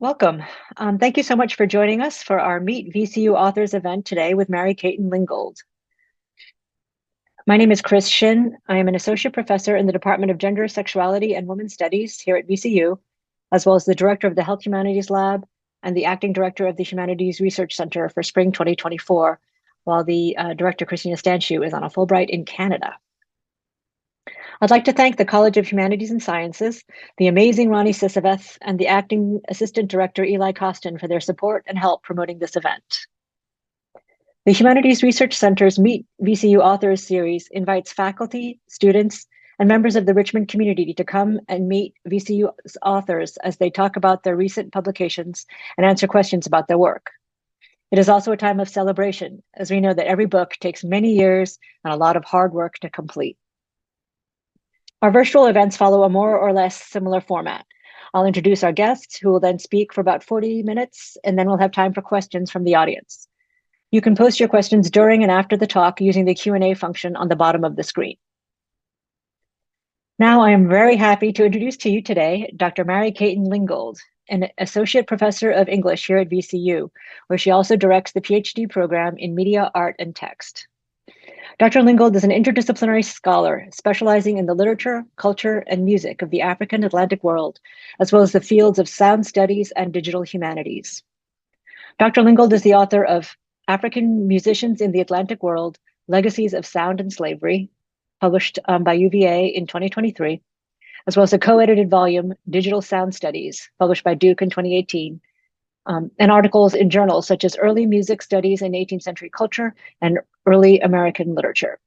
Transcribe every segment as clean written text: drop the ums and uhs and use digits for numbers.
Welcome. Thank you so much for joining us for our Meet VCU Authors event today with Mary Caton Lingold. My name is Chris Shin. I am an associate professor in the Department of Gender, Sexuality, and Women's Studies here at VCU, as well as the director of the Health Humanities Lab and the acting director of the Humanities Research Center for Spring 2024, while the director, Christina Stanchu, is on a Fulbright in Canada. I'd like to thank the College of Humanities and Sciences, the amazing Ronnie Sisaveth, and the acting assistant director, Eli Costin, for their support and help promoting this event. The Humanities Research Center's Meet VCU Authors series invites faculty, students, and members of the Richmond community to come and meet VCU's authors as they talk about their recent publications and answer questions about their work. It is also a time of celebration, as we know that every book takes many years and a lot of hard work to complete. Our virtual events follow a more or less similar format. I'll introduce our guests, who will then speak for about 40 minutes, and then we'll have time for questions from the audience. You can post your questions during and after the talk using the Q&A function on the bottom of the screen. Now, I am very happy to introduce to you today Dr. Mary Caton Lingold, an associate professor of English here at VCU, where she also directs the PhD program in media, art, and text. Dr. Lingold is an interdisciplinary scholar specializing in the literature, culture, and music of the African Atlantic world, as well as the fields of sound studies and digital humanities. Dr. Lingold is the author of African Musicians in the Atlantic World, Legacies of Sound and Slavery, published by UVA in 2023, as well as a co-edited volume, Digital Sound Studies, published by Duke in 2018, and articles in journals such as Early Music Studies in 18th Century Culture and Early American Literature.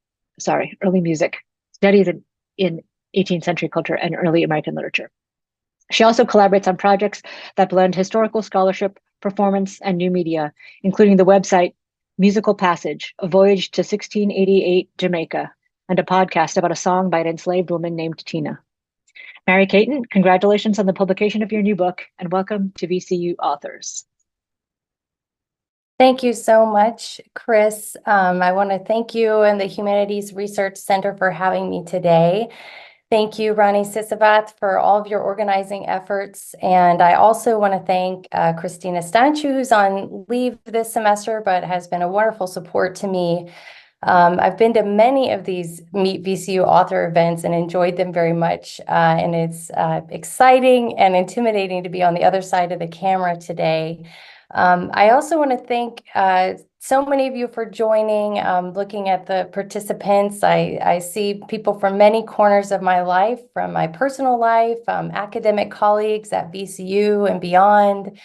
Early Music Studies in 18th Century Culture and Early American Literature. She also collaborates on projects that blend historical scholarship, performance, and new media, including the website Musical Passage, A Voyage to 1688 Jamaica, and a podcast about a song by an enslaved woman named Tina. Mary Caton, congratulations on the publication of your new book, and welcome to VCU Authors. Thank you so much, Chris. I want to thank you and the Humanities Research Center for having me today. Thank you, Ronnie Sisavath, for all of your organizing efforts. And I also want to thank Christina Stanchu, who's on leave this semester, but has been a wonderful support to me. I've been to many of these Meet VCU author events and enjoyed them very much. And it's exciting and intimidating to be on the other side of the camera today. I also want to thank so many of you for joining. Looking at the participants, I see people from many corners of my life, from my personal life, academic colleagues at VCU and beyond,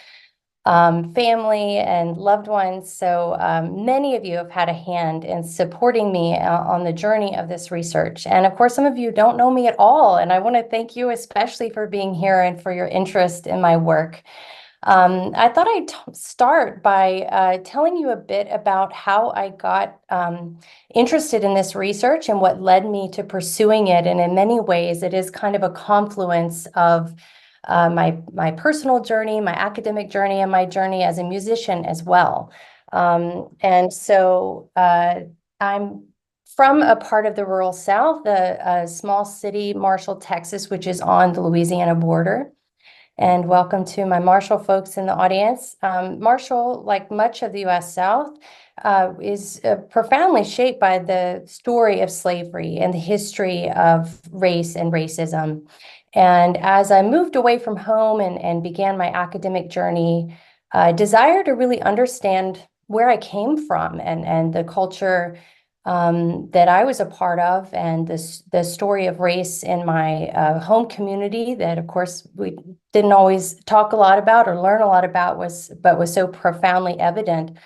family and loved ones. So many of you have had a hand in supporting me on the journey of this research. And of course, some of you don't know me at all. And I want to thank you especially for being here and for your interest in my work. I thought I'd start by telling you a bit about how I got interested in this research and what led me to pursuing it. And in many ways, it is kind of a confluence of my personal journey, my academic journey, and my journey as a musician as well. And so I'm from a part of the rural South, a small city, Marshall, Texas, which is on the Louisiana border. And welcome to my Marshall folks in the audience. Marshall, like much of the U.S. South, is profoundly shaped by the story of slavery and the history of race and racism. And as I moved away from home and began my academic journey, I desired to really understand where I came from and the culture that I was a part of, and the story of race in my home community that, of course, we didn't always talk a lot about or learn a lot about, but was so profoundly evident.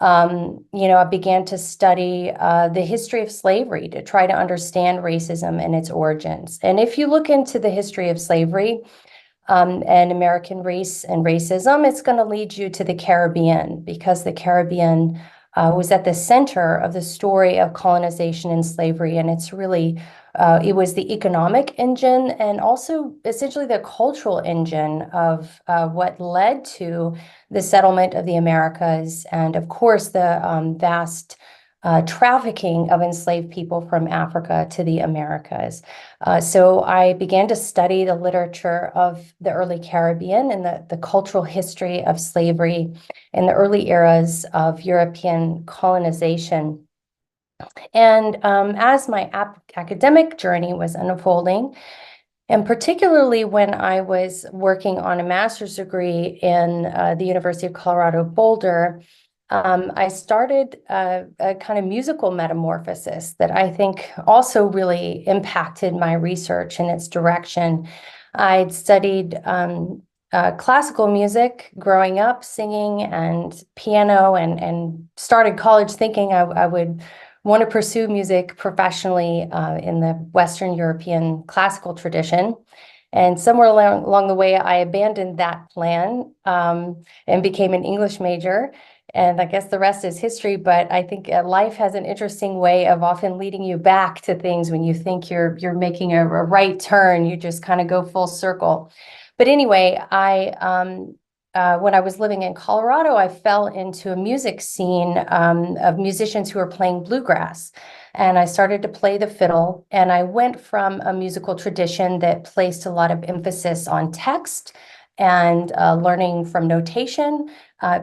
I began to study the history of slavery to try to understand racism and its origins. And if you look into the history of slavery and American race and racism, it's going to lead you to the Caribbean, because the Caribbean was at the center of the story of colonization and slavery. And it's really, it was the economic engine and also essentially the cultural engine of what led to the settlement of the Americas. And of course, the vast trafficking of enslaved people from Africa to the Americas. So I began to study the literature of the early Caribbean and the cultural history of slavery in the early eras of European colonization. And as my academic journey was unfolding, and particularly when I was working on a master's degree in the University of Colorado Boulder, I started a kind of musical metamorphosis that I think also really impacted my research and its direction. I'd studied classical music growing up, singing and piano, and started college thinking I would want to pursue music professionally in the Western European classical tradition. And somewhere along the way, I abandoned that plan and became an English major. And I guess the rest is history, but I think life has an interesting way of often leading you back to things when you think you're making a right turn, you just kind of go full circle. But anyway, when I was living in Colorado, I fell into a music scene of musicians who were playing bluegrass. And I started to play the fiddle, and I went from a musical tradition that placed a lot of emphasis on text and learning from notation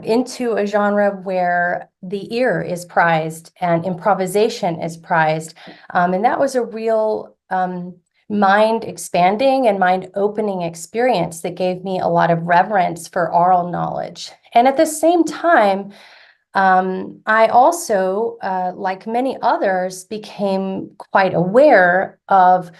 into a genre where the ear is prized and improvisation is prized. And that was a real mind expanding and mind opening experience that gave me a lot of reverence for oral knowledge. And at the same time, I also, like many others, became quite aware of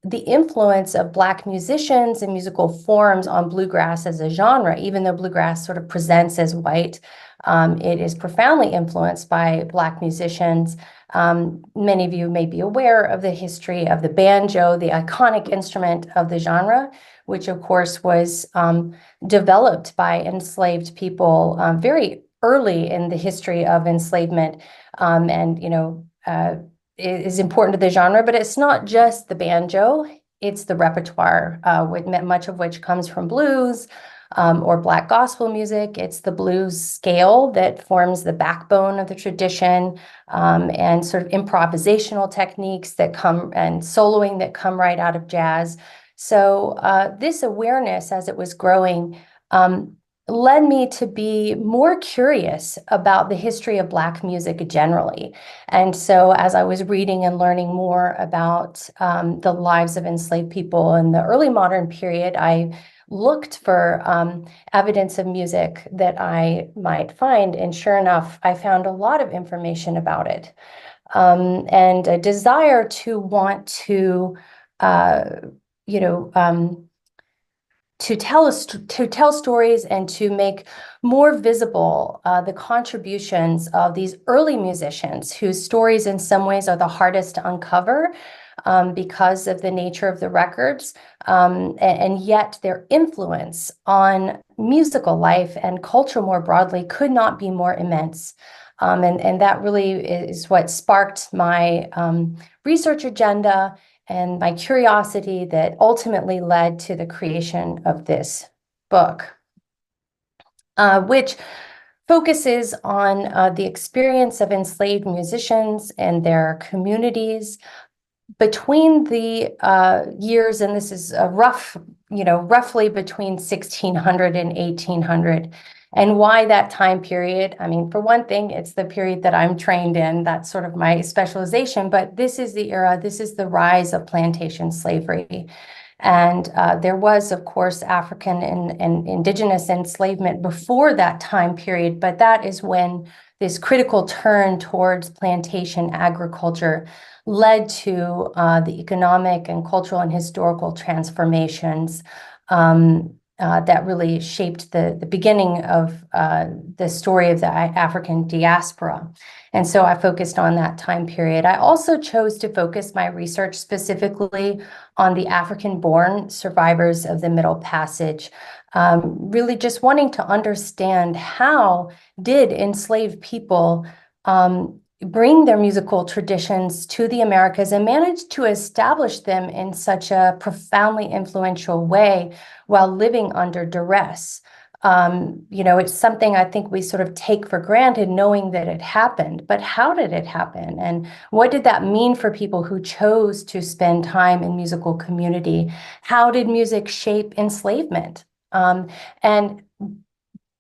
the influence of Black musicians and musical forms on bluegrass as a genre. Even though bluegrass sort of presents as white, it is profoundly influenced by Black musicians. Many of you may be aware of the history of the banjo, the iconic instrument of the genre, which of course was developed by enslaved people very early in the history of enslavement, and is important to the genre. But it's not just the banjo, it's the repertoire, much of which comes from blues or Black gospel music. It's the blues scale that forms the backbone of the tradition, and sort of improvisational techniques that come, and soloing that come right out of jazz. So this awareness, as it was growing, led me to be more curious about the history of Black music generally. And so as I was reading and learning more about the lives of enslaved people in the early modern period, I looked for evidence of music that I might find. And sure enough, I found a lot of information about it, and a desire to want to, to tell stories and to make more visible the contributions of these early musicians whose stories in some ways are the hardest to uncover because of the nature of the records, and yet their influence on musical life and culture more broadly could not be more immense. And that really is what sparked my research agenda and my curiosity that ultimately led to the creation of this book, which focuses on the experience of enslaved musicians and their communities between the years, and this is a roughly between 1600 and 1800. And why that time period? I mean, for one thing, it's the period that I'm trained in. That's sort of my specialization. But this is the era, this is the rise of plantation slavery. And there was, of course, African and indigenous enslavement before that time period. But that is when this critical turn towards plantation agriculture led to the economic and cultural and historical transformations that really shaped the beginning of the story of the African diaspora. And so I focused on that time period. I also chose to focus my research specifically on the African-born survivors of the Middle Passage, really just wanting to understand how did enslaved people bring their musical traditions to the Americas and manage to establish them in such a profoundly influential way while living under duress. It's something I think we sort of take for granted, knowing that it happened. But how did it happen? And what did that mean for people who chose to spend time in musical community? How did music shape enslavement? And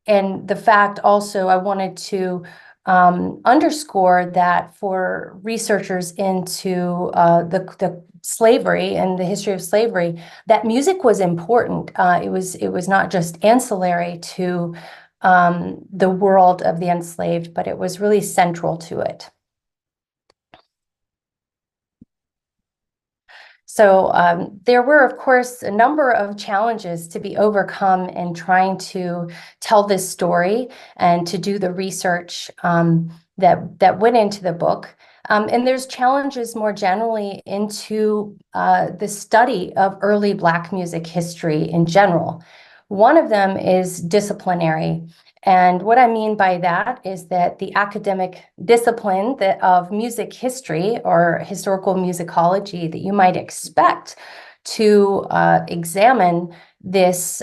the fact also, I wanted to underscore that for researchers into the slavery and the history of slavery, that music was important. It was not just ancillary to the world of the enslaved, but it was really central to it. So there were, of course, a number of challenges to be overcome in trying to tell this story and to do the research that went into the book. And there's challenges more generally into the study of early Black music history in general. One of them is disciplinary. And what I mean by that is that the academic discipline of music history or historical musicology that you might expect to examine this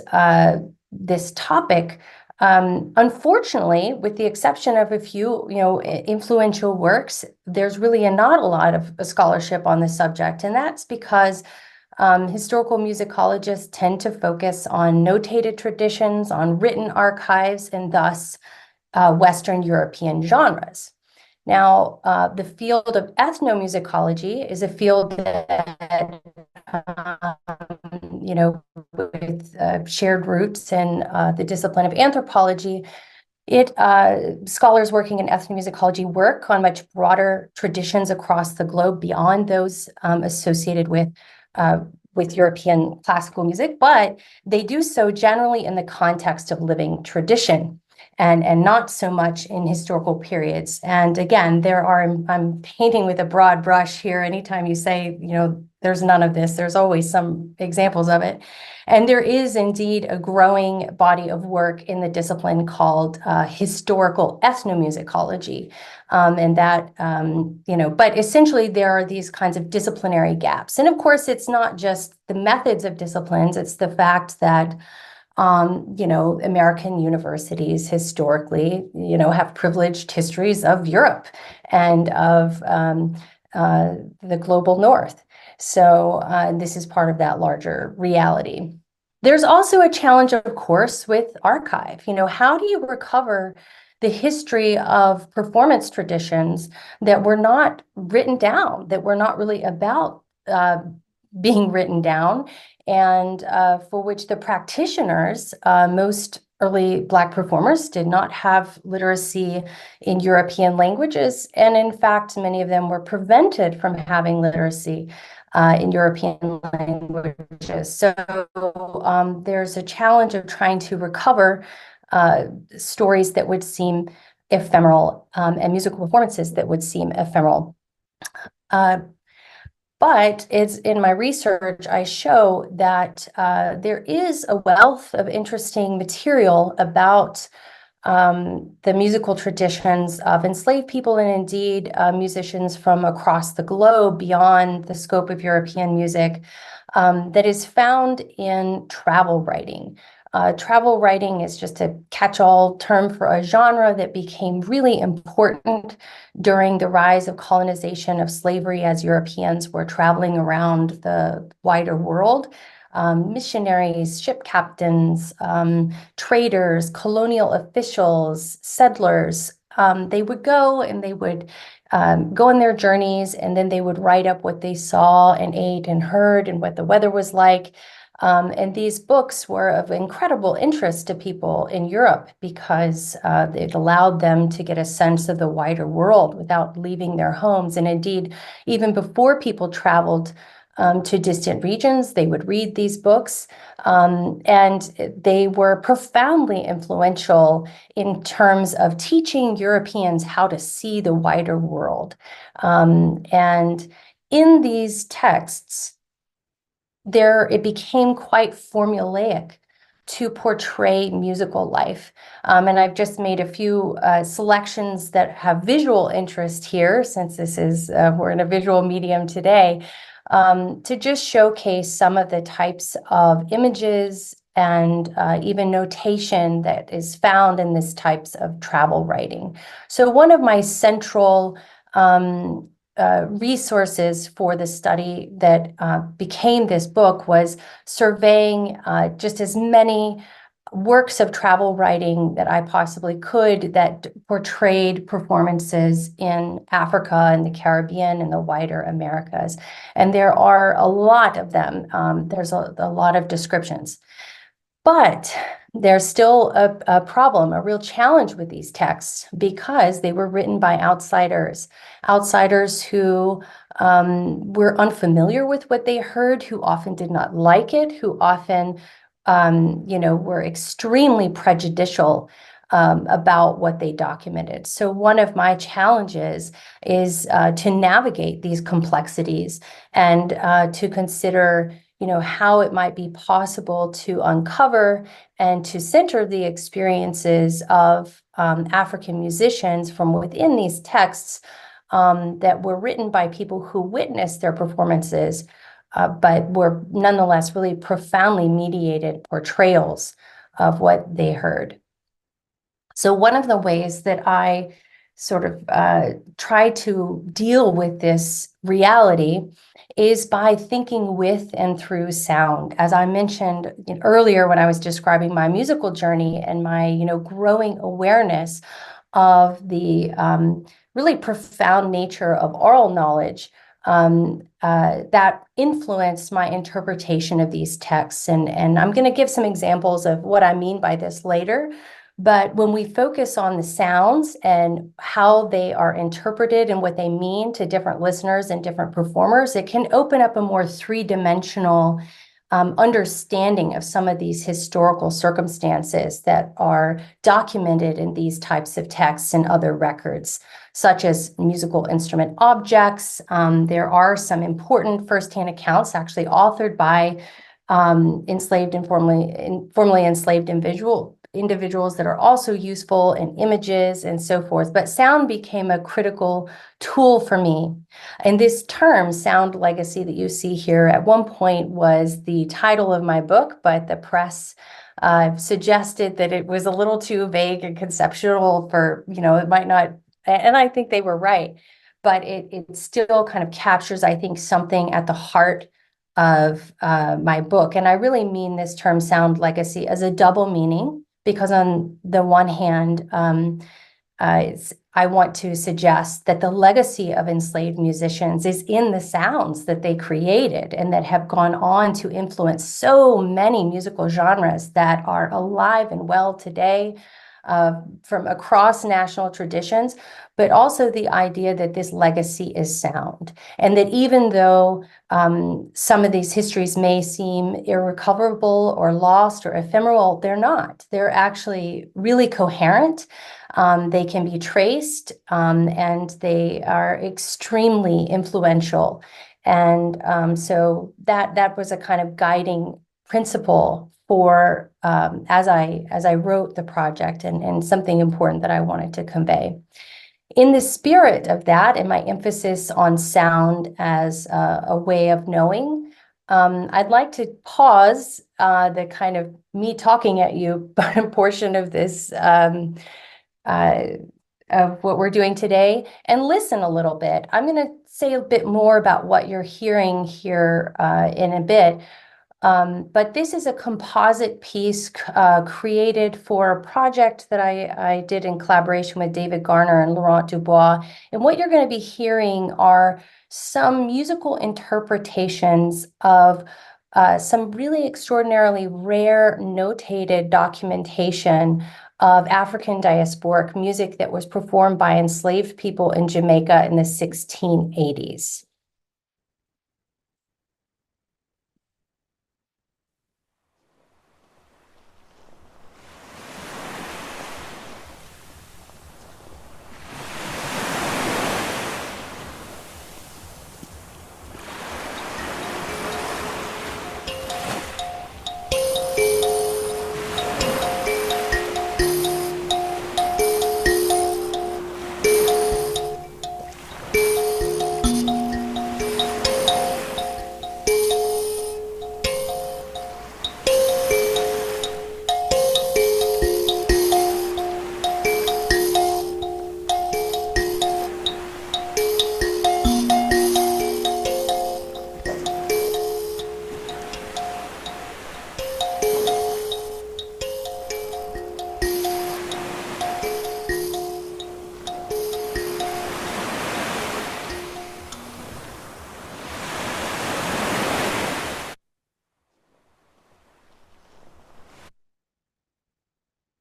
topic, unfortunately, with the exception of a few, influential works, there's really not a lot of scholarship on the subject, and that's because historical musicologists tend to focus on notated traditions, on written archives, and thus Western European genres. Now, the field of ethnomusicology is a field that, with shared roots in the discipline of anthropology. Scholars working in ethnomusicology work on much broader traditions across the globe beyond those associated with European classical music, but they do so generally in the context of living tradition and not so much in historical periods. And again, I'm painting with a broad brush here. Anytime you say, there's none of this, there's always some examples of it. And there is indeed a growing body of work in the discipline called historical ethnomusicology. But essentially there are these kinds of disciplinary gaps. And of course, it's not just the methods of disciplines, it's the fact that American universities historically, have privileged histories of Europe and of the global North. So this is part of that larger reality. There's also a challenge, of course, with archive. How do you recover the history of performance traditions that were not written down, that were not really about being written down, and for which the practitioners, most early Black performers, did not have literacy in European languages. And in fact, many of them were prevented from having literacy in European languages. So there's a challenge of trying to recover stories that would seem ephemeral and musical performances that would seem ephemeral. But it's in my research, I show that there is a wealth of interesting material about the musical traditions of enslaved people and indeed musicians from across the globe beyond the scope of European music that is found in travel writing. Travel writing is just a catch-all term for a genre that became really important during the rise of colonization of slavery as Europeans were traveling around the wider world. Missionaries, ship captains, traders, colonial officials, settlers, they would go and they would go on their journeys, and then they would write up what they saw and ate and heard and what the weather was like. And these books were of incredible interest to people in Europe because it allowed them to get a sense of the wider world without leaving their homes. And indeed, even before people traveled to distant regions, they would read these books, and they were profoundly influential in terms of teaching Europeans how to see the wider world. And in these texts, it became quite formulaic to portray musical life. And I've just made a few selections that have visual interest here, since this is, we're in a visual medium today, to just showcase some of the types of images and even notation that is found in these types of travel writing. So one of my central resources for the study that became this book was surveying just as many works of travel writing that I possibly could that portrayed performances in Africa and the Caribbean and the wider Americas. And there are a lot of them. There's a lot of descriptions. But there's still a problem, a real challenge with these texts because they were written by outsiders who were unfamiliar with what they heard, who often did not like it, who often were extremely prejudicial about what they documented. So one of my challenges is to navigate these complexities and to consider how it might be possible to uncover and to center the experiences of African musicians from within these texts that were written by people who witnessed their performances, but were nonetheless really profoundly mediated portrayals of what they heard. So one of the ways that I sort of try to deal with this reality is by thinking with and through sound. As I mentioned earlier when I was describing my musical journey and my growing awareness of the really profound nature of oral knowledge, that influenced my interpretation of these texts. And I'm going to give some examples of what I mean by this later. But when we focus on the sounds and how they are interpreted and what they mean to different listeners and different performers, it can open up a more three-dimensional understanding of some of these historical circumstances that are documented in these types of texts and other records, such as musical instrument objects. There are some important firsthand accounts actually authored by enslaved and formerly enslaved individuals that are also useful in images and so forth. But sound became a critical tool for me. And this term, sound legacy, that you see here at one point was the title of my book, but the press suggested that it was a little too vague and conceptual for, it might not, and I think they were right, but it still kind of captures, I think, something at the heart of my book. And I really mean this term sound legacy as a double meaning, because on the one hand, I want to suggest that the legacy of enslaved musicians is in the sounds that they created and that have gone on to influence so many musical genres that are alive and well today, from across national traditions, but also the idea that this legacy is sound, and that even though some of these histories may seem irrecoverable or lost or ephemeral, they're not. They're actually really coherent. They can be traced, and they are extremely influential. And so that was a kind of guiding principle for as I wrote the project, and something important that I wanted to convey. In the spirit of that, and my emphasis on sound as a way of knowing, I'd like to pause the kind of me talking at you portion of this of what we're doing today and listen a little bit. I'm going to say a bit more about what you're hearing here in a bit. But this is a composite piece created for a project that I did in collaboration with David Garner and Laurent Dubois. And what you're going to be hearing are some musical interpretations of some really extraordinarily rare notated documentation of African diasporic music that was performed by enslaved people in Jamaica in the 1680s.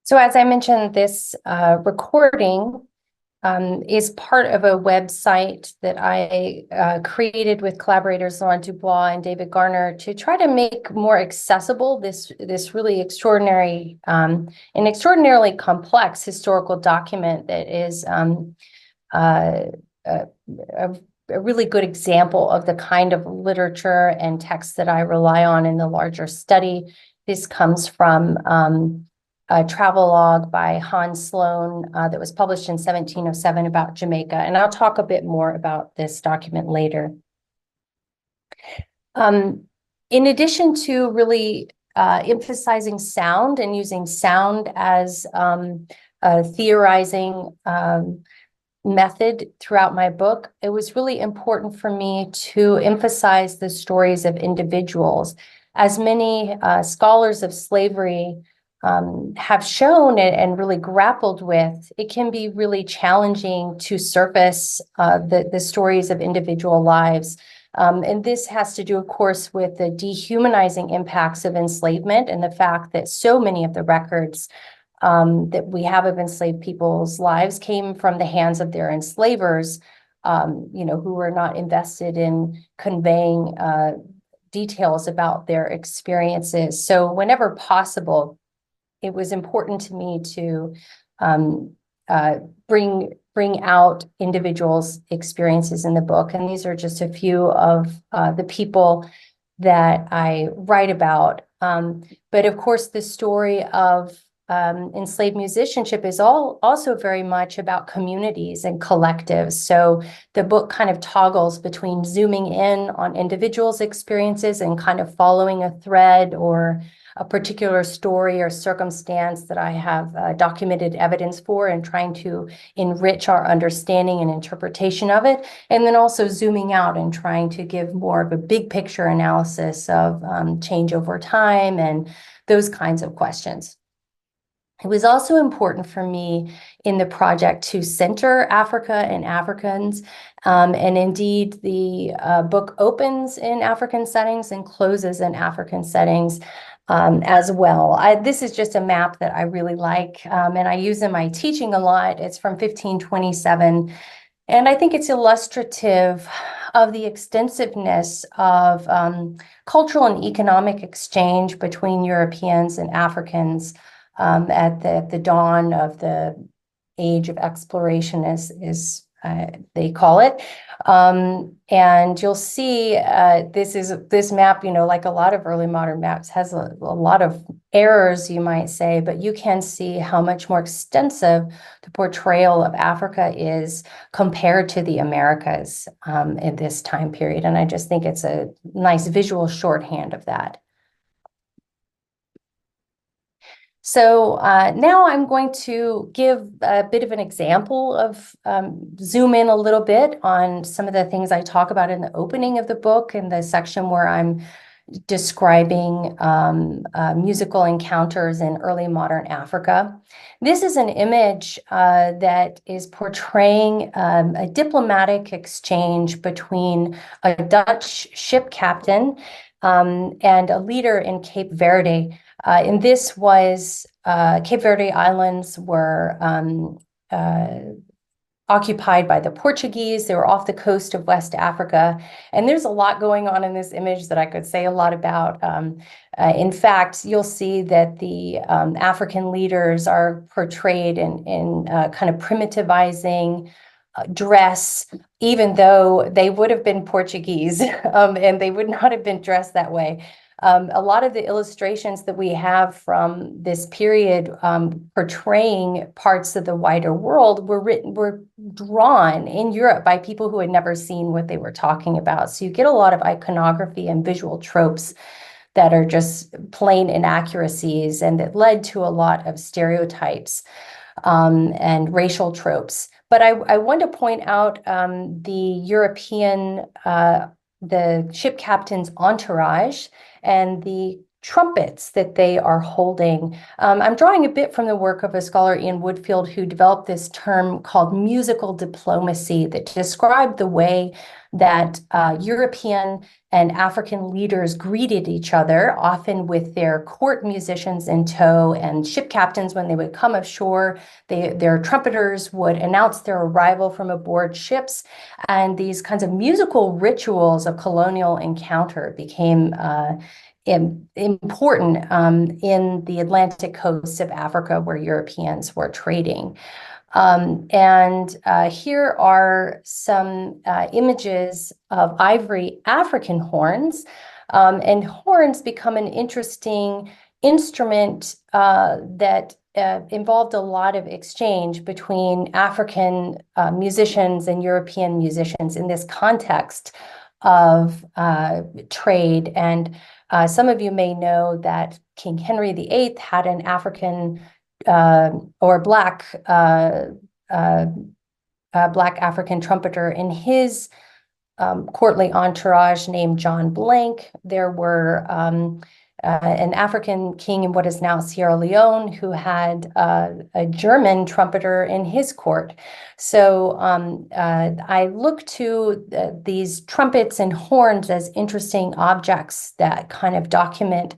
So as I mentioned, this recording is part of a website that I created with collaborators Laurent Dubois and David Garner to try to make more accessible this really extraordinary an extraordinarily complex historical document that is a, a really good example of the kind of literature and text that I rely on in the larger study. This comes from a travelogue by Hans Sloane that was published in 1707 about Jamaica. And I'll talk a bit more about this document later. In addition to really emphasizing sound and using sound as a theorizing method throughout my book, it was really important for me to emphasize the stories of individuals. As many scholars of slavery have shown and really grappled with, it can be really challenging to surface the stories of individual lives. And this has to do, of course, with the dehumanizing impacts of enslavement and the fact that so many of the records that we have of enslaved people's lives came from the hands of their enslavers, who were not invested in conveying details about their experiences. So whenever possible, it was important to me to bring out individuals' experiences in the book. And these are just a few of the people that I write about. But of course, the story of enslaved musicianship is also very much about communities and collectives. So the book kind of toggles between zooming in on individuals' experiences and kind of following a thread or a particular story or circumstance that I have documented evidence for and trying to enrich our understanding and interpretation of it. And then also zooming out and trying to give more of a big picture analysis of change over time and those kinds of questions. It was also important for me in the project to center Africa and Africans. And indeed, the book opens in African settings and closes in African settings as well. This is just a map that I really like, and I use in my teaching a lot. It's from 1527, and I think it's illustrative of the extensiveness of cultural and economic exchange between Europeans and Africans at the dawn of the age of exploration, as they call it. And you'll see this map, like a lot of early modern maps, has a lot of errors, you might say, but you can see how much more extensive the portrayal of Africa is compared to the Americas in this time period. And I just think it's a nice visual shorthand of that. So now I'm going to give a bit of an example of zoom in a little bit on some of the things I talk about in the opening of the book, in the section where I'm describing musical encounters in early modern Africa. This is an image that is portraying a diplomatic exchange between a Dutch ship captain and a leader in Cape Verde. And this was Cape Verde Islands were occupied by the Portuguese. They were off the coast of West Africa. And there's a lot going on in this image that I could say a lot about. In fact, you'll see that the African leaders are portrayed in kind of primitivizing dress, even though they would have been Portuguese and they would not have been dressed that way. A lot of the illustrations that we have from this period portraying parts of the wider world were drawn in Europe by people who had never seen what they were talking about. So you get a lot of iconography and visual tropes that are just plain inaccuracies, and that led to a lot of stereotypes and racial tropes. But I want to point out the European, the ship captain's entourage and the trumpets that they are holding. I'm drawing a bit from the work of a scholar, Ian Woodfield, who developed this term called musical diplomacy that described the way that European and African leaders greeted each other, often with their court musicians in tow, and ship captains, when they would come ashore, their trumpeters would announce their arrival from aboard ships, and these kinds of musical rituals of colonial encounter became important in the Atlantic coast of Africa where Europeans were trading. Here are some images of ivory African horns, and horns become an interesting instrument that involved a lot of exchange between African musicians and European musicians in this context of trade. And some of you may know that King Henry VIII had an African or Black African trumpeter in his courtly entourage named John Blank. There were an African king in what is now Sierra Leone who had a German trumpeter in his court. So I look to these trumpets and horns as interesting objects that kind of document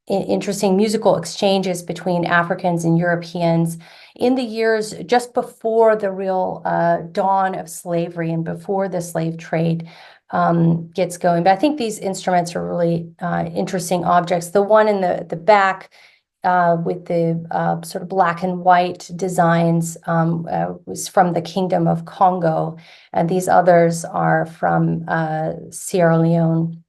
interesting musical exchanges between Africans and Europeans in the years just before the real dawn of slavery and before the slave trade gets going. But I think these instruments are really interesting objects. The one in the back with the sort of black and white designs was from the Kingdom of Congo, and these others are from Sierra Leone.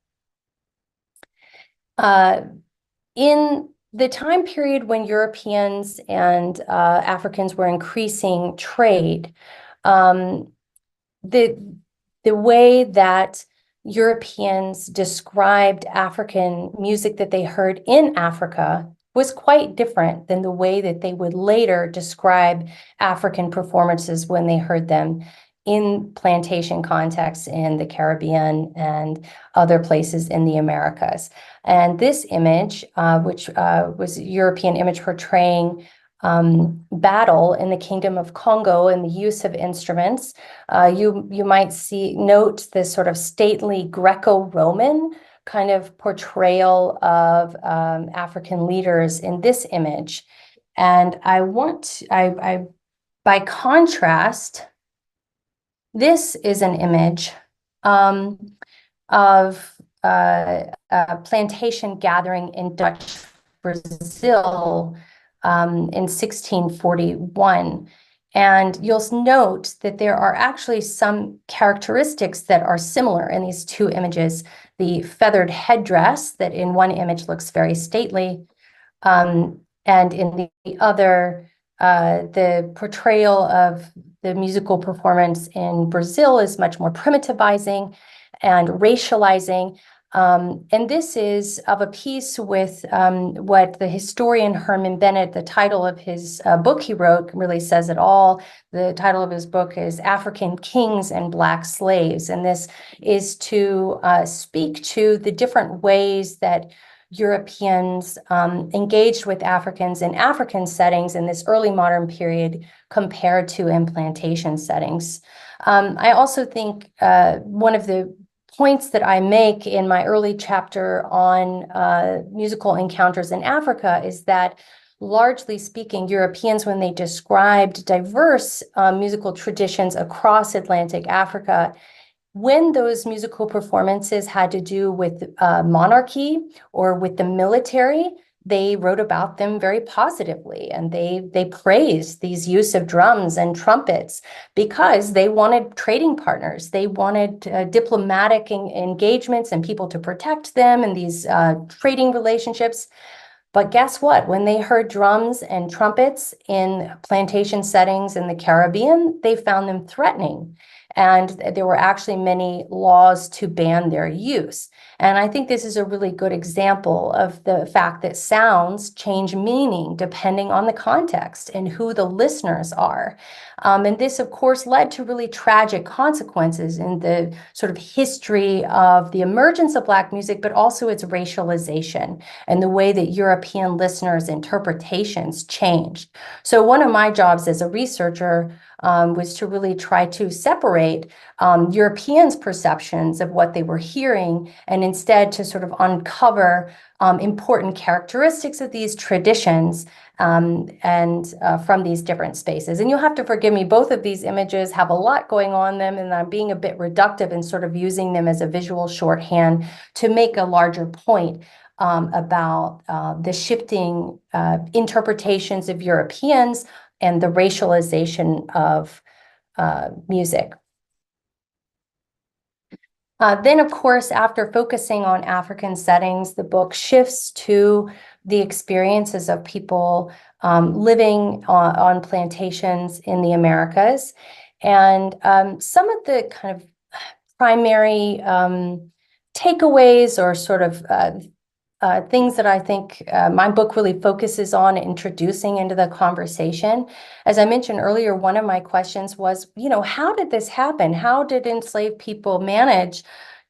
In the time period when Europeans and Africans were increasing trade, the way that Europeans described African music that they heard in Africa was quite different than the way that they would later describe African performances when they heard them in plantation contexts in the Caribbean and other places in the Americas. And this image, which was a European image portraying battle in the Kingdom of Congo and the use of instruments, you might note this sort of stately Greco-Roman kind of portrayal of African leaders in this image. And by contrast, this is an image of a plantation gathering in Dutch Brazil in 1641. And you'll note that there are actually some characteristics that are similar in these two images. The feathered headdress that in one image looks very stately, and in the other, the portrayal of the musical performance in Brazil is much more primitivizing and racializing. And this is of a piece with what the historian Herman Bennett, the title of his book he wrote really says it all. The title of his book is African Kings and Black Slaves. And this is to speak to the different ways that Europeans engaged with Africans in African settings in this early modern period compared to in plantation settings. I also think one of the points that I make in my early chapter on musical encounters in Africa is that, largely speaking, Europeans, when they described diverse musical traditions across Atlantic Africa, when those musical performances had to do with monarchy or with the military, they wrote about them very positively, and they praised these use of drums and trumpets because they wanted trading partners. They wanted diplomatic engagements and people to protect them in these trading relationships. But guess what? When they heard drums and trumpets in plantation settings in the Caribbean, they found them threatening. and there were actually many laws to ban their use. And I think this is a really good example of the fact that sounds change meaning depending on the context and who the listeners are. And this, of course, led to really tragic consequences in the sort of history of the emergence of Black music, but also its racialization and the way that European listeners' interpretations changed. So one of my jobs as a researcher was to really try to separate Europeans' perceptions of what they were hearing, and instead to sort of uncover important characteristics of these traditions and from these different spaces. And you'll have to forgive me, both of these images have a lot going on them, and I'm being a bit reductive in sort of using them as a visual shorthand to make a larger point about the shifting interpretations of Europeans and the racialization of music. Then, of course, after focusing on African settings, the book shifts to the experiences of people living on plantations in the Americas. And some of the kind of primary takeaways or sort of things that I think my book really focuses on introducing into the conversation. As I mentioned earlier, one of my questions was, how did this happen? How did enslaved people manage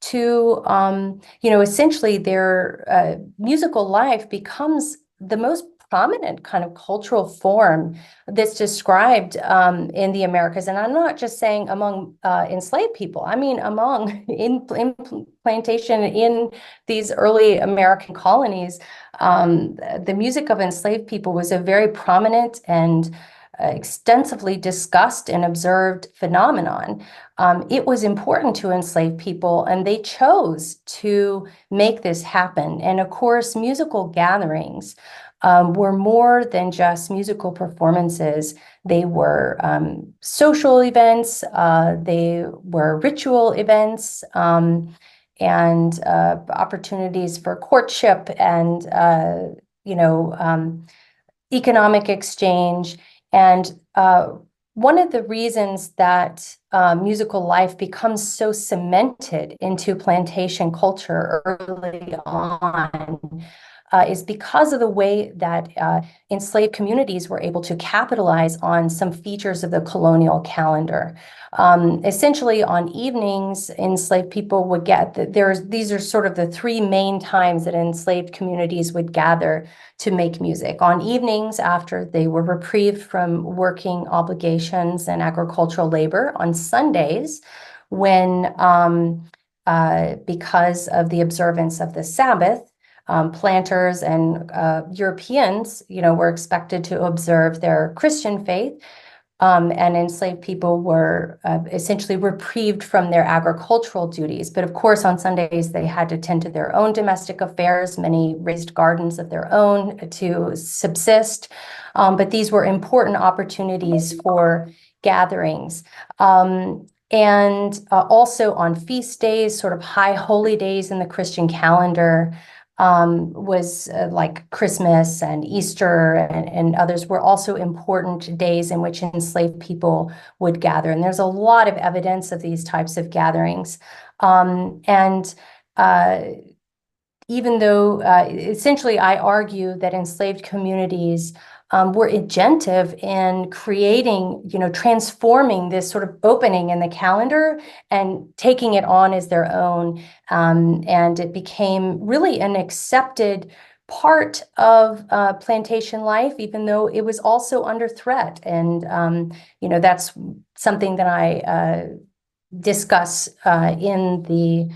to, essentially their musical life becomes the most prominent kind of cultural form that's described in the Americas. And I'm not just saying among enslaved people, I mean among in plantation in these early American colonies. The music of enslaved people was a very prominent and extensively discussed and observed phenomenon. It was important to enslaved people, and they chose to make this happen. And of course, musical gatherings were more than just musical performances. They were social events, they were ritual events, and opportunities for courtship and, economic exchange. And one of the reasons that musical life becomes so cemented into plantation culture early on is because of the way that enslaved communities were able to capitalize on some features of the colonial calendar. Essentially, on evenings, enslaved people would these are sort of the three main times that enslaved communities would gather to make music. On evenings, after they were reprieved from working obligations and agricultural labor. On Sundays, when because of the observance of the Sabbath, planters and Europeans, were expected to observe their Christian faith, and enslaved people were essentially reprieved from their agricultural duties. But of course, on Sundays, they had to tend to their own domestic affairs. Many raised gardens of their own to subsist. But these were important opportunities for gatherings. And also on feast days, sort of high holy days in the Christian calendar, was like Christmas and Easter and others were also important days in which enslaved people would gather. And there's a lot of evidence of these types of gatherings. Even though essentially I argue that enslaved communities were agentive in creating, transforming this sort of opening in the calendar and taking it on as their own. And it became really an accepted part of plantation life, even though it was also under threat. And, that's something that I discuss in the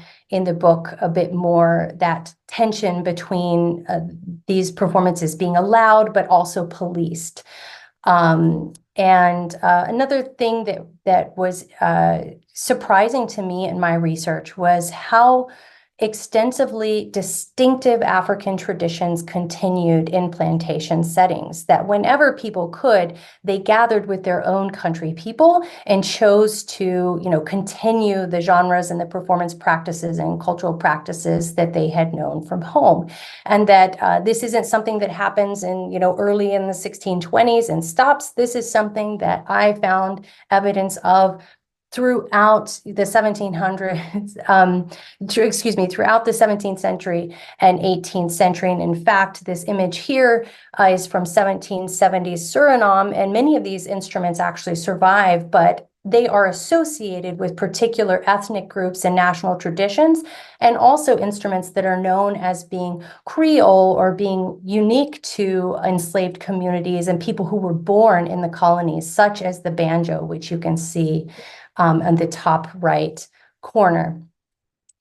book a bit more, that tension between these performances being allowed but also policed. And another thing that was surprising to me in my research was how extensively distinctive African traditions continued in plantation settings, that whenever people could, they gathered with their own country people and chose to, continue the genres and the performance practices and cultural practices that they had known from home. And that this isn't something that happens in, early in the 1620s and stops. This is something that I found evidence of throughout the 1700s, throughout the 17th century and 18th century. And in fact, this image here is from 1770s Suriname, and many of these instruments actually survive, but they are associated with particular ethnic groups and national traditions, and also instruments that are known as being Creole or being unique to enslaved communities and people who were born in the colonies, such as the banjo, which you can see on the top right corner.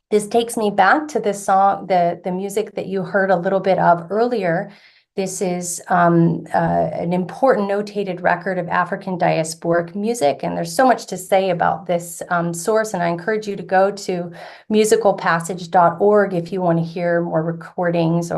This takes me back to the song, the music that you heard a little bit of earlier. This is an important notated record of African diasporic music, and there's so much to say about this source, and I encourage you to go to musicalpassage.org if you want to hear more recordings.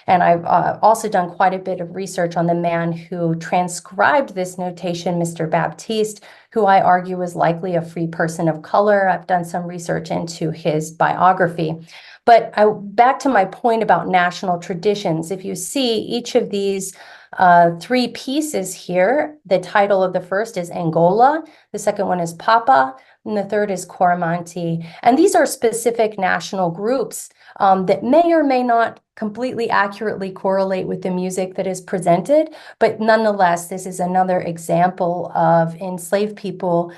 And I've also done quite a bit of research on the man who transcribed this notation, Mr. Baptiste, who I argue was likely a free person of color. I've done some research into his biography. But back to my point about national traditions. If you see each of these three pieces here, the title of the first is Angola, the second one is Papa, and the third is Coromantee. And these are specific national groups that may or may not completely accurately correlate with the music that is presented. But nonetheless, this is another example of enslaved people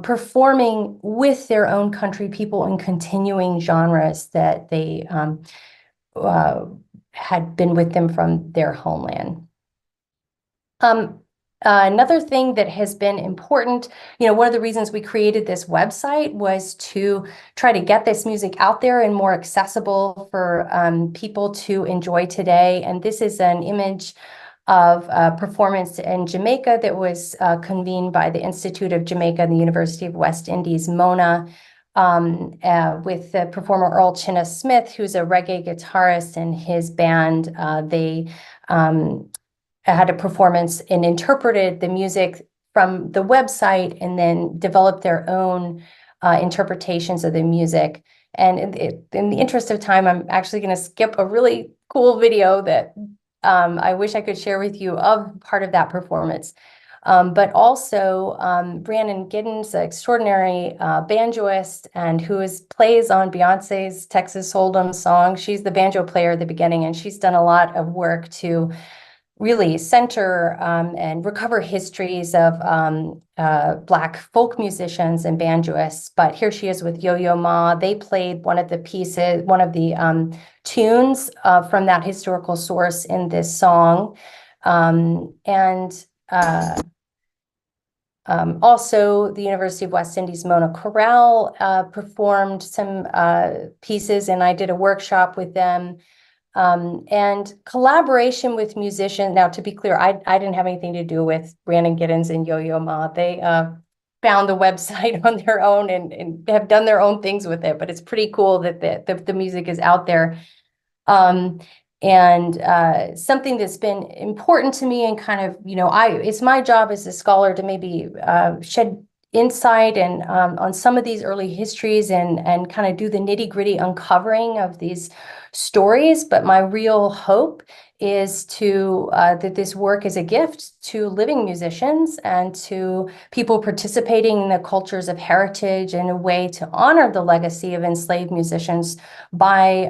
performing with their own country people in continuing genres that they had been with them from their homeland. Another thing that has been important, one of the reasons we created this website was to try to get this music out there and more accessible for people to enjoy today. And this is an image of a performance in Jamaica that was convened by the Institute of Jamaica and the University of West Indies, MONA, with the performer Earl Chinna Smith, who's a reggae guitarist, and his band. They had a performance and interpreted the music from the website and then developed their own interpretations of the music. And in the interest of time, I'm actually going to skip a really cool video that I wish I could share with you of part of that performance. But also Rhiannon Giddens, an extraordinary banjoist, and plays on Beyonce's Texas Hold'em song. She's the banjo player at the beginning, and she's done a lot of work to really center and recover histories of Black folk musicians and banjoists. But here she is with Yo-Yo Ma. They played one of the tunes from that historical source in this song. Also, the University of West Indies Mona Chorale performed some pieces, and I did a workshop with them. And collaboration with musicians. Now, to be clear, I didn't have anything to do with Rhiannon Giddens and Yo-Yo Ma. They found the website on their own and have done their own things with it. But it's pretty cool that the music is out there. Something that's been important to me and kind of, it's my job as a scholar to maybe shed insight and on some of these early histories and kind of do the nitty-gritty uncovering of these stories. But my real hope is that this work is a gift to living musicians and to people participating in the cultures of heritage in a way to honor the legacy of enslaved musicians by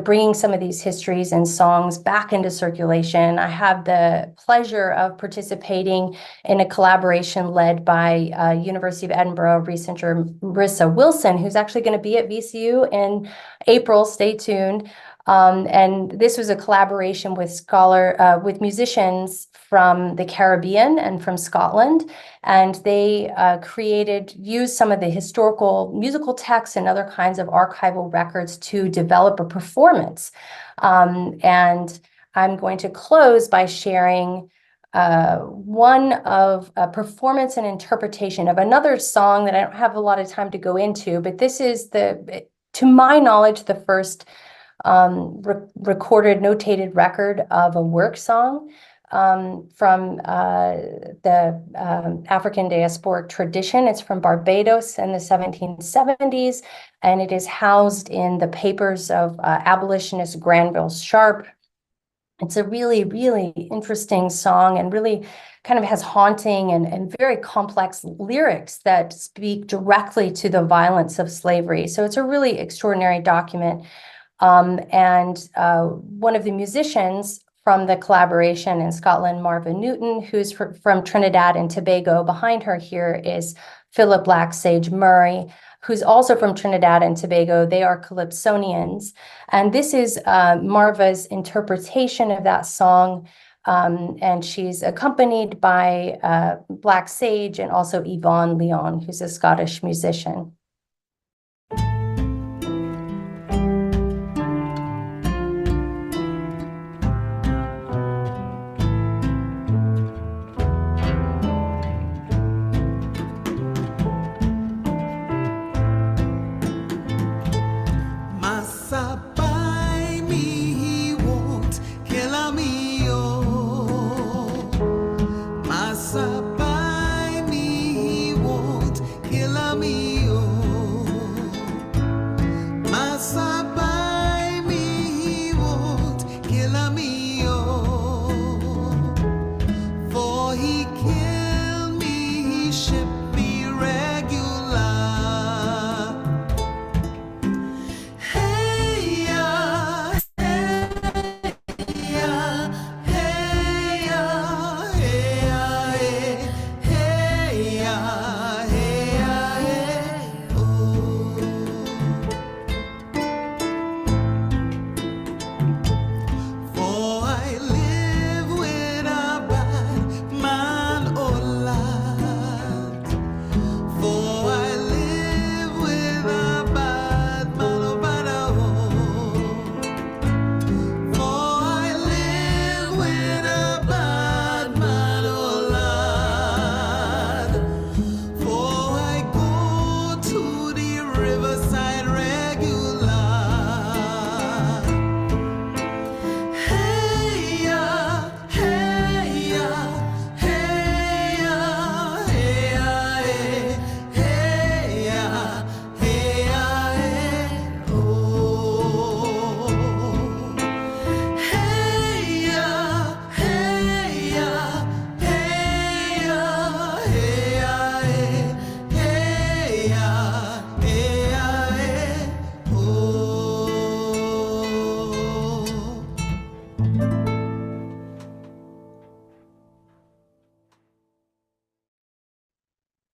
bringing some of these histories and songs back into circulation. I have the pleasure of participating in a collaboration led by University of Edinburgh researcher Marissa Wilson, who's actually going to be at VCU in April. Stay tuned. And this was a collaboration with musicians from the Caribbean and from Scotland, and they used some of the historical musical texts and other kinds of archival records to develop a performance. And I'm going to close by sharing one of a performance and interpretation of another song that I don't have a lot of time to go into, but this is to my knowledge, the first recorded, notated record of a work song from the African diasporic tradition. It's from Barbados in the 1770s, and it is housed in the papers of abolitionist Granville Sharp. It's a really, really interesting song and really kind of has haunting and very complex lyrics that speak directly to the violence of slavery. So it's a really extraordinary document. One of the musicians from the collaboration in Scotland, Marvin Newton, who's from Trinidad and Tobago. Behind her here is Philip Black Sage Murray, who's also from Trinidad and Tobago. They are Calypsonians. And this is Marva's interpretation of that song. And she's accompanied by Black Sage and also Yvonne Leon, who's a Scottish musician.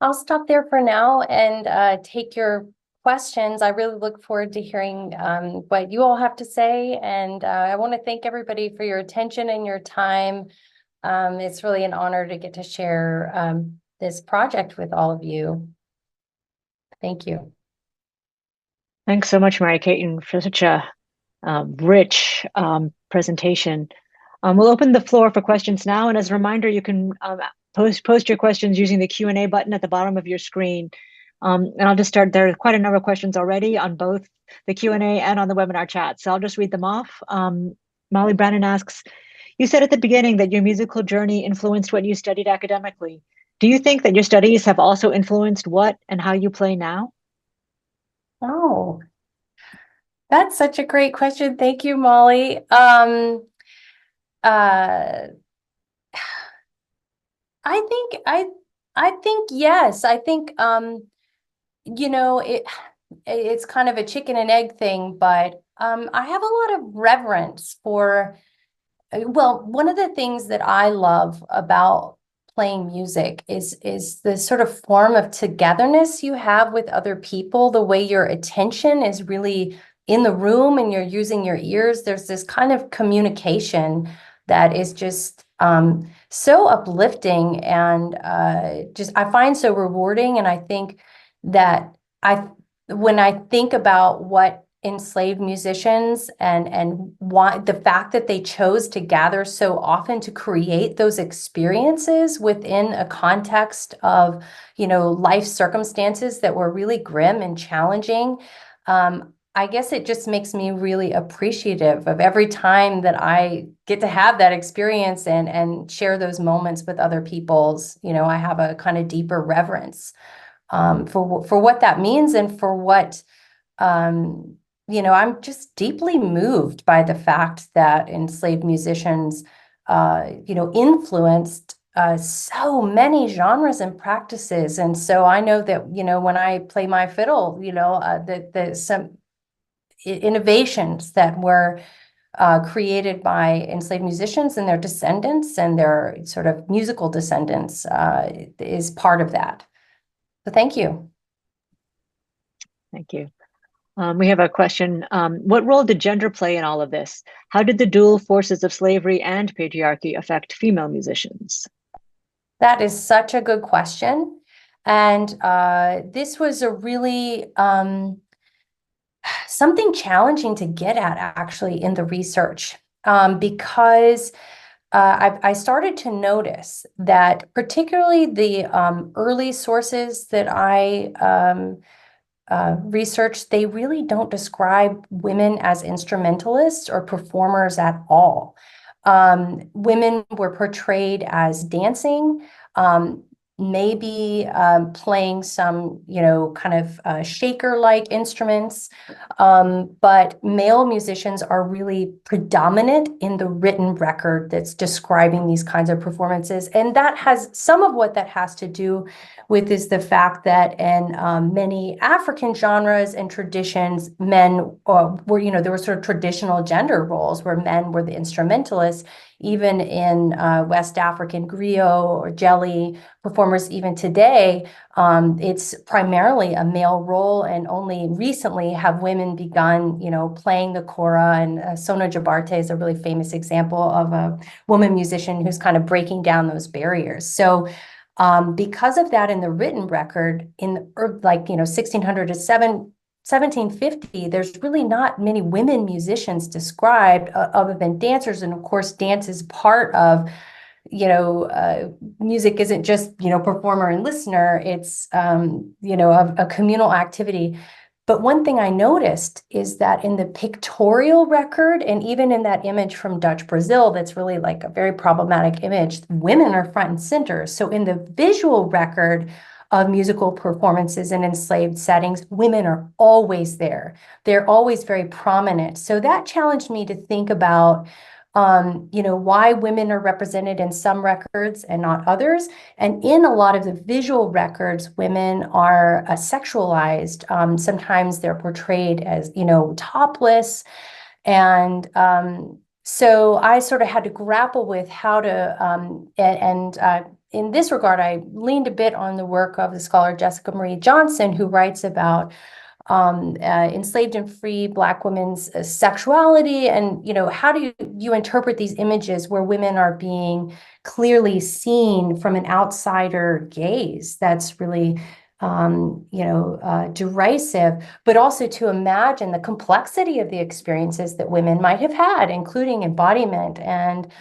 I'll stop there for now and take your questions. I really look forward to hearing what you all have to say. And I want to thank everybody for your attention and your time. It's really an honor to get to share this project with all of you. Thank you. Thanks so much, Mary Caton, for such a rich presentation. We'll open the floor for questions now. And as a reminder, you can post your questions using the Q&A button at the bottom of your screen. And I'll just start. There are quite a number of questions already on both the Q&A and on the webinar chat. So I'll just read them off. Molly Brannon asks, you said at the beginning that your musical journey influenced what you studied academically. Do you think that your studies have also influenced what and how you play now? Oh, that's such a great question. Thank you, Molly. I think yes. I think you know, it's kind of a chicken and egg thing, but I have a lot of reverence for, well, one of the things that I love about playing music is the sort of form of togetherness you have with other people, the way your attention is really in the room and you're using your ears. There's this kind of communication that is just so uplifting and just I find so rewarding. And I think that when I think about what enslaved musicians and why the fact that they chose to gather so often to create those experiences within a context of, you know, life circumstances that were really grim and challenging, I guess it just makes me really appreciative of every time that I get to have that experience and share those moments with other people's, you know, I have a kind of deeper reverence for what that means and for what I'm just deeply moved by the fact that enslaved musicians, influenced so many genres and practices. And so I know that, when I play my fiddle, that some innovations that were created by enslaved musicians and their descendants and their sort of musical descendants is part of that. So thank you. Thank you. We have a question. What role did gender play in all of this? How did the dual forces of slavery and patriarchy affect female musicians? That is such a good question. And this was a really something challenging to get at actually in the research, because I started to notice that particularly the early sources that I researched, they really don't describe women as instrumentalists or performers at all. Women were portrayed as dancing, maybe playing some, kind of shaker-like instruments. But male musicians are really predominant in the written record that's describing these kinds of performances. And that has some of what that has to do with is the fact that in many African genres and traditions, men were, there were sort of traditional gender roles where men were the instrumentalists. Even in West African griot or jelly performers, even today, it's primarily a male role, and only recently have women begun, playing the kora. And Sona Jabarte is a really famous example of a woman musician who's kind of breaking down those barriers. So because of that, in the written record, in 1600 to 1750, there's really not many women musicians described other than dancers. And of course, dance is part of, music isn't just, performer and listener. It's, a communal activity. But one thing I noticed is that in the pictorial record, and even in that image from Dutch Brazil, that's really like a very problematic image, women are front and center. So in the visual record of musical performances in enslaved settings, women are always there. They're always very prominent. So that challenged me to think about why women are represented in some records and not others. And in a lot of the visual records, women are sexualized. Sometimes they're portrayed as, topless. And so I sort of had to grapple with how to, in this regard, I leaned a bit on the work of the scholar Jessica Marie Johnson, who writes about enslaved and free Black women's sexuality, and how do you interpret these images where women are being clearly seen from an outsider gaze that's really derisive, but also to imagine the complexity of the experiences that women might have had, including embodiment and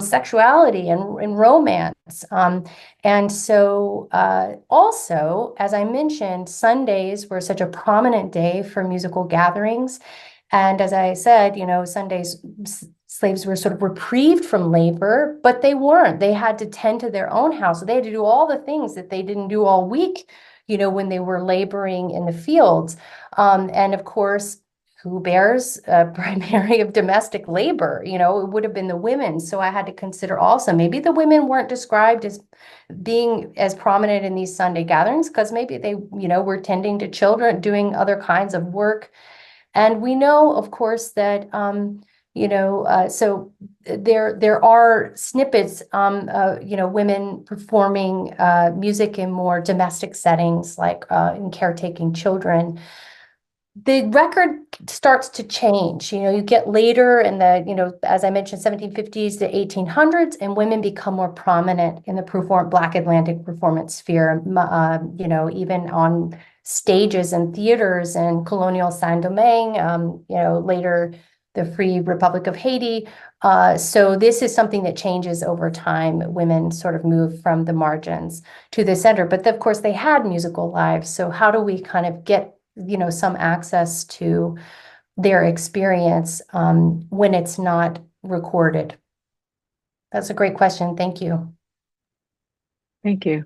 sexuality and romance. And so also, as I mentioned, Sundays were such a prominent day for musical gatherings. And as I said, Sundays, slaves were sort of reprieved from labor, but they weren't. They had to tend to their own house. So they had to do all the things that they didn't do all week, when they were laboring in the fields. And of course, who bears primary of domestic labor? It would have been the women. So I had to consider also maybe the women weren't described as being as prominent in these Sunday gatherings because maybe they, were tending to children, doing other kinds of work. And we know, of course, that so there are snippets, women performing music in more domestic settings, like in caretaking children. The record starts to change. You get later in the, as I mentioned, 1750s to 1800s, and women become more prominent in the Black Atlantic performance sphere, even on stages and theaters in colonial Saint-Domingue, later the Free Republic of Haiti. So this is something that changes over time. Women sort of move from the margins to the center, but of course they had musical lives. So how do we kind of get some access to their experience when it's not recorded? That's a great question. Thank you. Thank you.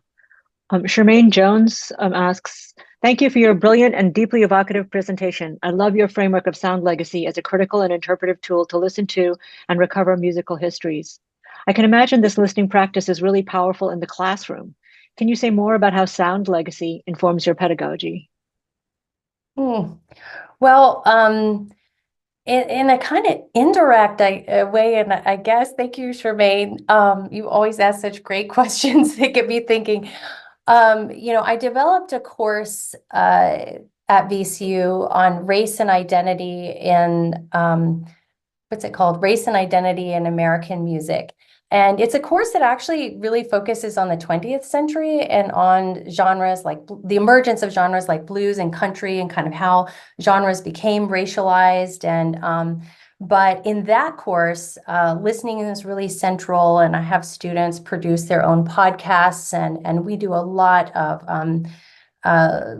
Charmaine Jones asks, Thank you for your brilliant and deeply evocative presentation. I love your framework of sound legacy as a critical and interpretive tool to listen to and recover musical histories. I can imagine this listening practice is really powerful in the classroom. Can you say more about how sound legacy informs your pedagogy? Well, in a kind of indirect way, and I guess, thank you, Charmaine. You always ask such great questions that get me thinking. I developed a course at VCU on race and identity in what's it called? Race and Identity in American Music. And it's a course that actually really focuses on the 20th century and on genres like the emergence of genres like blues and country and kind of how genres became racialized. But in that course, listening is really central, and I have students produce their own podcasts, and we do a lot of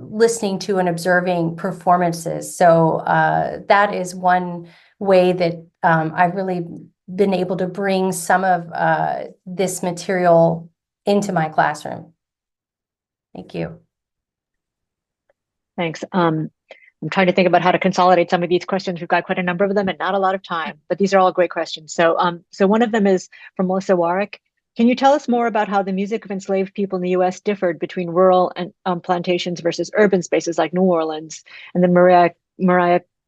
listening to and observing performances. So that is one way that I've really been able to bring some of this material into my classroom. Thank you. Thanks. I'm trying to think about how to consolidate some of these questions. We've got quite a number of them and not a lot of time, but these are all great questions. So one of them is from Melissa Warwick. Can you tell us more about how the music of enslaved people in the U.S. differed between rural and plantations versus urban spaces like New Orleans? And then Mariah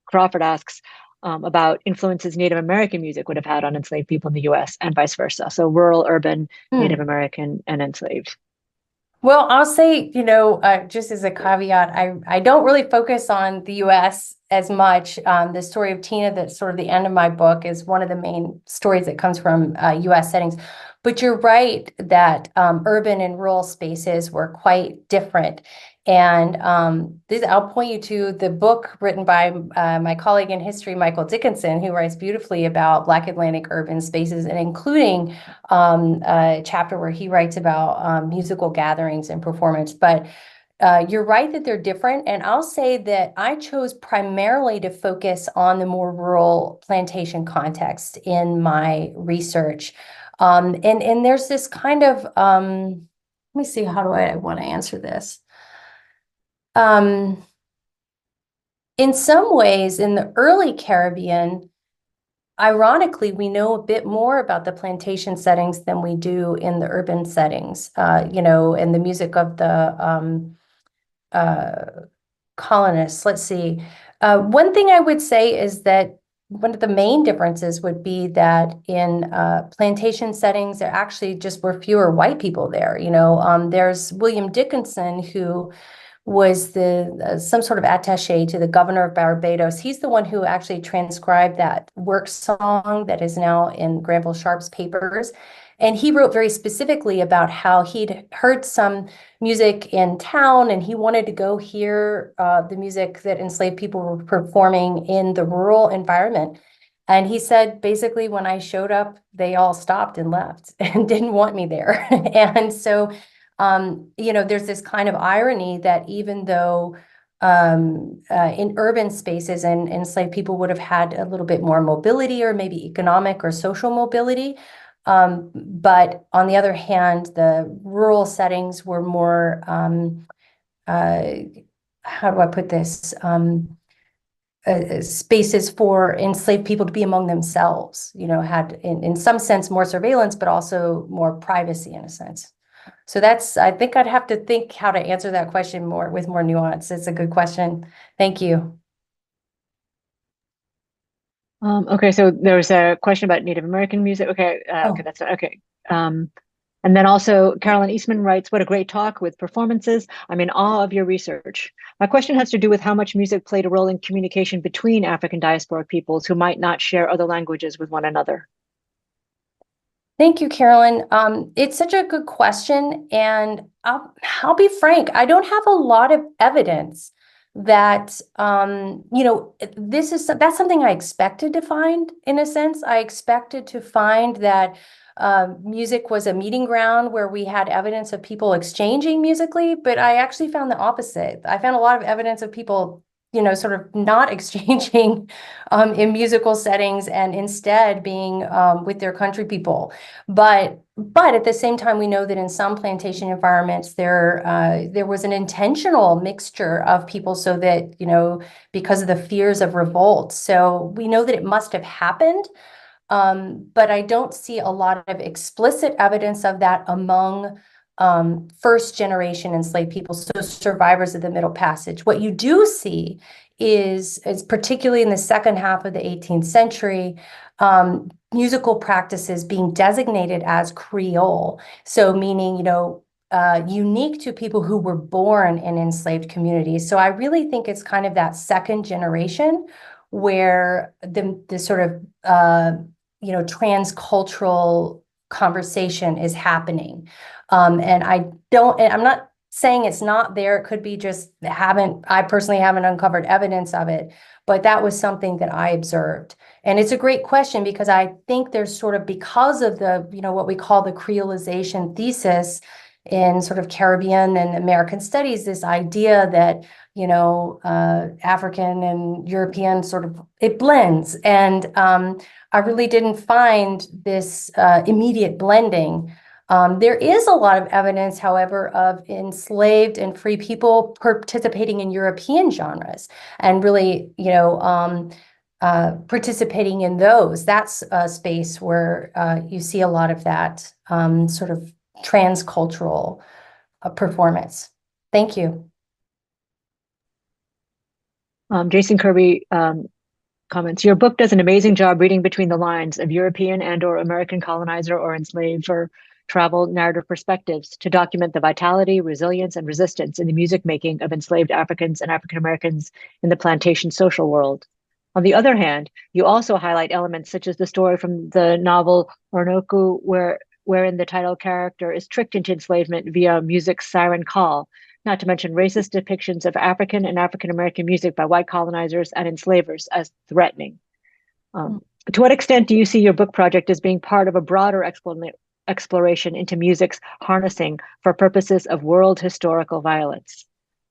Crawford asks about influences Native American music would have had on enslaved people in the U.S. and vice versa. So rural, urban, Native American, and enslaved. Well, I'll say, just as a caveat, I don't really focus on the U.S. as much. The story of Tina, that's sort of the end of my book, is one of the main stories that comes from U.S. settings. But you're right that urban and rural spaces were quite different. And I'll point you to the book written by my colleague in history, Michael Dickinson, who writes beautifully about Black Atlantic urban spaces, and including a chapter where he writes about musical gatherings and performance. But you're right that they're different. And I'll say that I chose primarily to focus on the more rural plantation context in my research. And there's this kind of, let me see, how do I want to answer this? In some ways, in the early Caribbean, ironically, we know a bit more about the plantation settings than we do in the urban settings, and the music of the colonists. Let's see. One thing I would say is that one of the main differences would be that in plantation settings, there actually just were fewer white people there. There's William Dickinson, who was some sort of attaché to the governor of Barbados. He's the one who actually transcribed that work song that is now in Granville Sharp's papers. And he wrote very specifically about how he'd heard some music in town and he wanted to go hear the music that enslaved people were performing in the rural environment. And he said, basically, when I showed up, they all stopped and left and didn't want me there. And so, there's this kind of irony that even though in urban spaces and enslaved people would have had a little bit more mobility or maybe economic or social mobility, but on the other hand, the rural settings were more, how do I put this? Spaces for enslaved people to be among themselves, had in some sense more surveillance, but also more privacy in a sense. So I think I'd have to think how to answer that question with more nuance. It's a good question. Thank you. Okay, so there was a question about Native American music. Okay, okay, that's okay. And then also Carolyn Eastman writes, "What a great talk with performances. I'm in awe of your research. My question has to do with how much music played a role in communication between African diasporic peoples who might not share other languages with one another." Thank you, Carolyn. It's such a good question, and I'll be frank, I don't have a lot of evidence that that's something I expected to find. In a sense, I expected to find that music was a meeting ground where we had evidence of people exchanging musically, but I actually found the opposite. I found a lot of evidence of people sort of not exchanging in musical settings and instead being with their country people. But at the same time, we know that in some plantation environments, there was an intentional mixture of people so that, because of the fears of revolt. So we know that it must have happened. But I don't see a lot of explicit evidence of that among first generation enslaved people, so survivors of the Middle Passage. What you do see is particularly in the second half of the 18th century, musical practices being designated as Creole. So meaning, unique to people who were born in enslaved communities. So I really think it's kind of that second generation where the sort of transcultural conversation is happening. And I'm not saying it's not there. It could be just I personally haven't uncovered evidence of it, but that was something that I observed. And it's a great question because I think there's sort of, because of the, what we call the creolization thesis in sort of Caribbean and American studies, this idea that, African and European sort of, it blends. And I really didn't find this immediate blending. There is a lot of evidence, however, of enslaved and free people participating in European genres and really, participating in those. That's a space where you see a lot of that sort of transcultural performance. Thank you. Jason Kirby comments, your book does an amazing job reading between the lines of European and/or American colonizer or enslaver travel narrative perspectives to document the vitality, resilience, and resistance in the music making of enslaved Africans and African Americans in the plantation social world. On the other hand, you also highlight elements such as the story from the novel Orinoco, wherein the title character is tricked into enslavement via music's siren call, not to mention racist depictions of African and African American music by white colonizers and enslavers as threatening. To what extent do you see your book project as being part of a broader exploration into music's harnessing for purposes of world historical violence?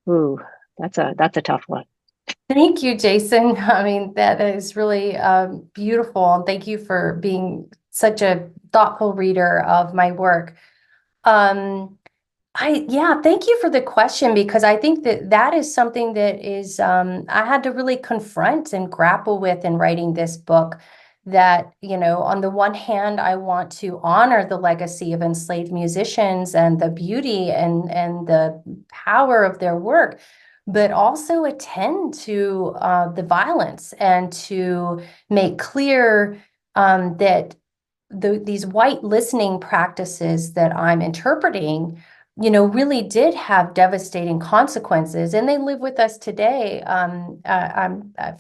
Ooh, that's a tough one. Thank you, Jason. I mean, that is really beautiful. And thank you for being such a thoughtful reader of my work. Thank you for the question, because I think that is something that is I had to really confront and grapple with in writing this book. That, on the one hand, I want to honor the legacy of enslaved musicians and the beauty and the power of their work, but also attend to the violence and to make clear that these white listening practices that I'm interpreting, really did have devastating consequences, and they live with us today.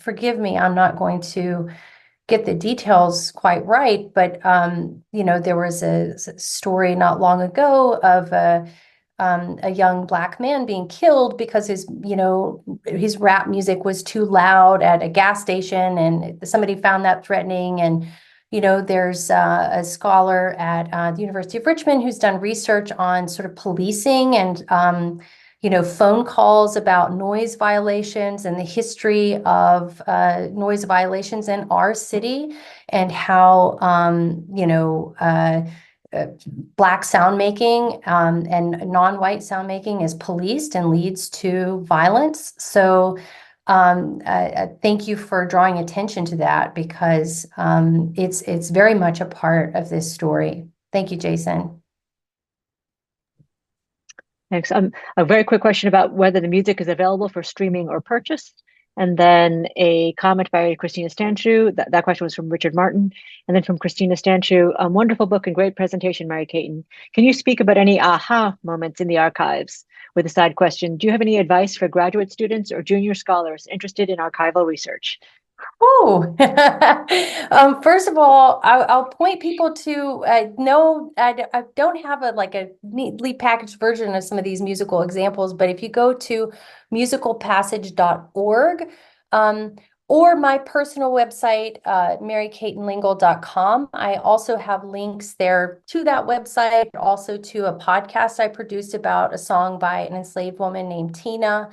Forgive me, I'm not going to get the details quite right, but there was a story not long ago of a young Black man being killed because his rap music was too loud at a gas station, and somebody found that threatening. And there's a scholar at the University of Richmond who's done research on sort of policing and phone calls about noise violations and the history of noise violations in our city, and how Black sound making and non-white sound making is policed and leads to violence. So thank you for drawing attention to that, because it's very much a part of this story. Thank you, Jason. Thanks. A very quick question about whether the music is available for streaming or purchase. And then a comment by Christina Stanchu. That question was from Richard Martin. And then from Christina Stanchu, wonderful book and great presentation, Mary Caton. Can you speak about any aha moments in the archives? With a side question, do you have any advice for graduate students or junior scholars interested in archival research? Oh, first of all, I'll point people to, no, I don't have a neatly packaged version of some of these musical examples, but if you go to musicalpassage.org, or my personal website, marycatonlingold.com, I also have links there to that website, also to a podcast I produced about a song by an enslaved woman named Tina.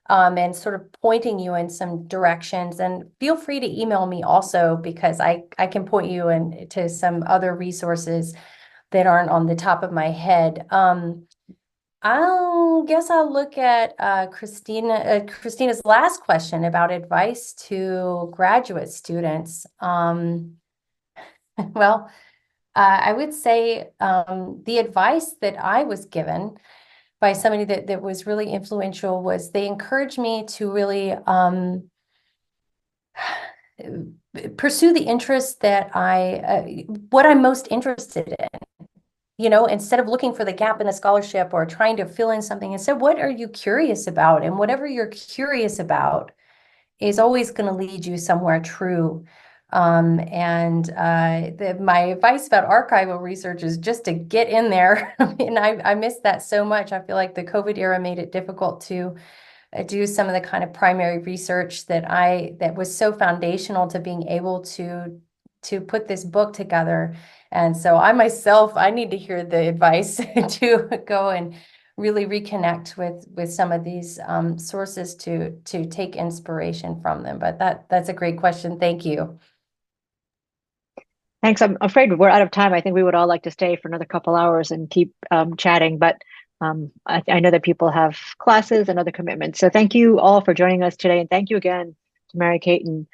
and sort of pointing you in some directions. And feel free to email me also, because I can point you to some other resources that aren't on the top of my head. I'll look at Christina's last question about advice to graduate students. Well, I would say the advice that I was given by somebody that was really influential was they encouraged me to really pursue the interests that what I'm most interested in. You know, instead of looking for the gap in the scholarship or trying to fill in something, instead, what are you curious about? And whatever you're curious about is always going to lead you somewhere true. My advice about archival research is just to get in there. And I miss that so much. I feel like the COVID era made it difficult to do some of the kind of primary research that was so foundational to being able to put this book together. And so I need to hear the advice to go and really reconnect with some of these sources to take inspiration from them. But that's a great question. Thank you. Thanks. I'm afraid we're out of time. I think we would all like to stay for another couple hours and keep chatting, but I know that people have classes and other commitments. So thank you all for joining us today. And thank you again to Mary Caton.